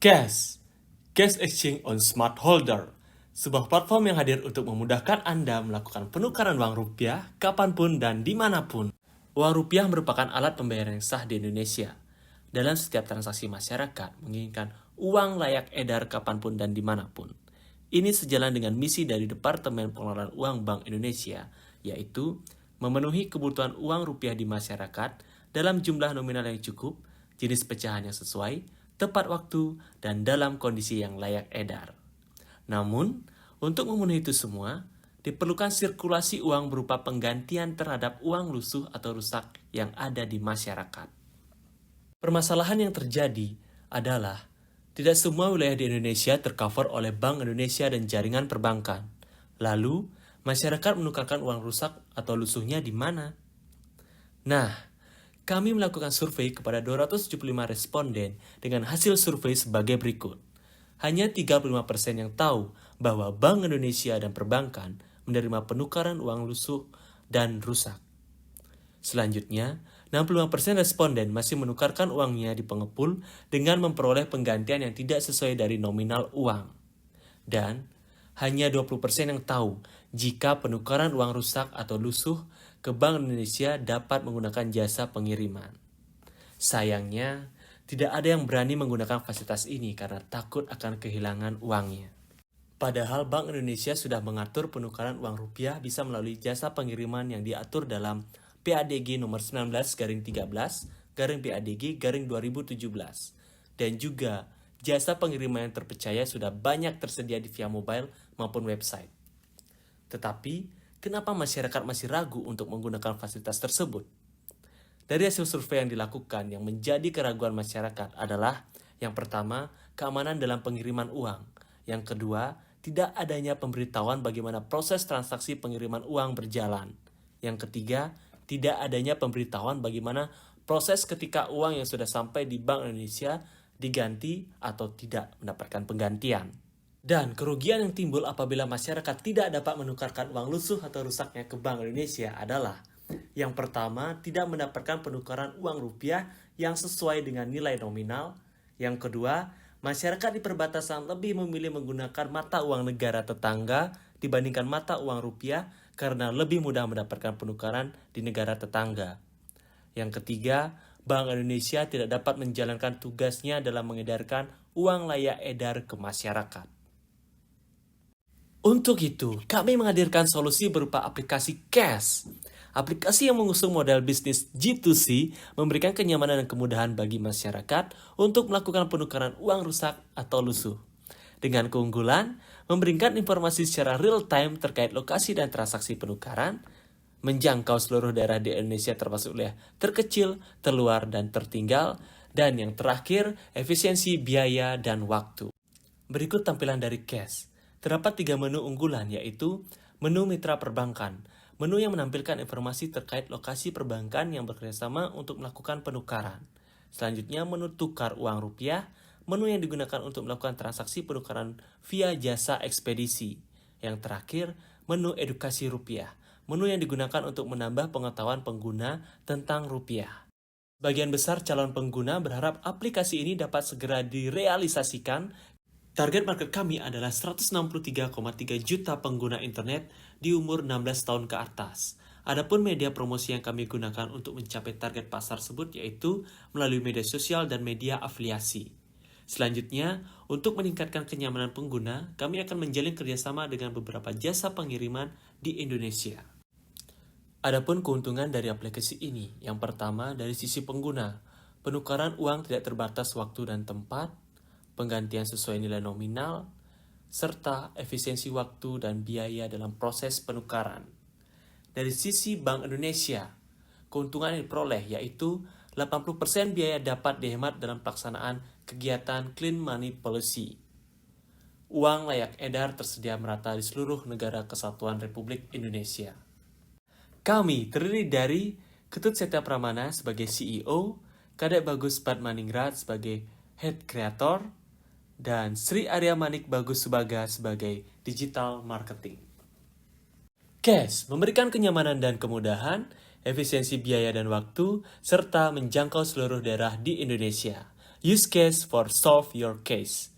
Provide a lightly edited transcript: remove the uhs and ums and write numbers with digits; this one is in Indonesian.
Cash Exchange on Smart Holder, sebuah platform yang hadir untuk memudahkan Anda melakukan penukaran uang rupiah kapanpun dan dimanapun. Uang rupiah merupakan alat pembayaran yang sah di Indonesia. Dalam setiap transaksi masyarakat menginginkan uang layak edar kapanpun dan dimanapun. Ini sejalan dengan misi dari Departemen Pengelolaan Uang Bank Indonesia, yaitu memenuhi kebutuhan uang rupiah di masyarakat dalam jumlah nominal yang cukup, jenis pecahan yang sesuai, tepat waktu, dan dalam kondisi yang layak edar. Namun, untuk memenuhi itu semua, diperlukan sirkulasi uang berupa penggantian terhadap uang lusuh atau rusak yang ada di masyarakat. Permasalahan yang terjadi adalah tidak semua wilayah di Indonesia tercover oleh Bank Indonesia dan jaringan perbankan. Lalu, masyarakat menukarkan uang rusak atau lusuhnya di mana? Nah, kami melakukan survei kepada 275 responden dengan hasil survei sebagai berikut. Hanya 35% yang tahu bahwa Bank Indonesia dan perbankan menerima penukaran uang lusuh dan rusak. Selanjutnya, 65% responden masih menukarkan uangnya di pengepul dengan memperoleh penggantian yang tidak sesuai dari nominal uang. Dan hanya 20% yang tahu jika penukaran uang rusak atau lusuh ke Bank Indonesia dapat menggunakan jasa pengiriman. Sayangnya, tidak ada yang berani menggunakan fasilitas ini karena takut akan kehilangan uangnya. Padahal Bank Indonesia sudah mengatur penukaran uang rupiah bisa melalui jasa pengiriman yang diatur dalam PADG nomor 19-13-PADG-2017. Dan juga jasa pengiriman yang terpercaya sudah banyak tersedia di via mobile maupun website. Tetapi, kenapa masyarakat masih ragu untuk menggunakan fasilitas tersebut? Dari hasil survei yang dilakukan, yang menjadi keraguan masyarakat adalah yang pertama, keamanan dalam pengiriman uang. Yang kedua, tidak adanya pemberitahuan bagaimana proses transaksi pengiriman uang berjalan. Yang ketiga, tidak adanya pemberitahuan bagaimana proses ketika uang yang sudah sampai di Bank Indonesia diganti atau tidak mendapatkan penggantian. Dan kerugian yang timbul apabila masyarakat tidak dapat menukarkan uang lusuh atau rusaknya ke Bank Indonesia adalah yang pertama, tidak mendapatkan penukaran uang rupiah yang sesuai dengan nilai nominal. Yang kedua, masyarakat di perbatasan lebih memilih menggunakan mata uang negara tetangga dibandingkan mata uang rupiah karena lebih mudah mendapatkan penukaran di negara tetangga. Yang ketiga, Bank Indonesia tidak dapat menjalankan tugasnya dalam mengedarkan uang layak edar ke masyarakat. Untuk itu, kami menghadirkan solusi berupa aplikasi Cash. Aplikasi yang mengusung model bisnis G2C memberikan kenyamanan dan kemudahan bagi masyarakat untuk melakukan penukaran uang rusak atau lusuh. Dengan keunggulan, memberikan informasi secara real-time terkait lokasi dan transaksi penukaran, menjangkau seluruh daerah di Indonesia termasuk wilayah terkecil, terluar, dan tertinggal, dan yang terakhir, efisiensi biaya dan waktu. Berikut tampilan dari Cash. Terdapat 3 menu unggulan, yaitu menu mitra perbankan, menu yang menampilkan informasi terkait lokasi perbankan yang bekerjasama untuk melakukan penukaran. Selanjutnya, menu tukar uang rupiah, menu yang digunakan untuk melakukan transaksi penukaran via jasa ekspedisi. Yang terakhir, menu edukasi rupiah, menu yang digunakan untuk menambah pengetahuan pengguna tentang rupiah. Bagian besar calon pengguna berharap aplikasi ini dapat segera direalisasikan. Target market kami adalah 163,3 juta pengguna internet di umur 16 tahun ke atas. Adapun media promosi yang kami gunakan untuk mencapai target pasar tersebut yaitu melalui media sosial dan media afiliasi. Selanjutnya, untuk meningkatkan kenyamanan pengguna, kami akan menjalin kerjasama dengan beberapa jasa pengiriman di Indonesia. Adapun keuntungan dari aplikasi ini, yang pertama dari sisi pengguna, penukaran uang tidak terbatas waktu dan tempat, penggantian sesuai nilai nominal, serta efisiensi waktu dan biaya dalam proses penukaran. Dari sisi Bank Indonesia, keuntungan yang diperoleh yaitu 80% biaya dapat dihemat dalam pelaksanaan kegiatan Clean Money Policy. Uang layak edar tersedia merata di seluruh negara kesatuan Republik Indonesia. Kami terdiri dari Ketut Setia Pramana sebagai CEO, Kadek Bagus Padmaningrat sebagai Head Creator, dan Sri Arya Manik Bagus Subaga sebagai Digital Marketing. Cash memberikan kenyamanan dan kemudahan, efisiensi biaya dan waktu, serta menjangkau seluruh daerah di Indonesia. Use case for solve your case.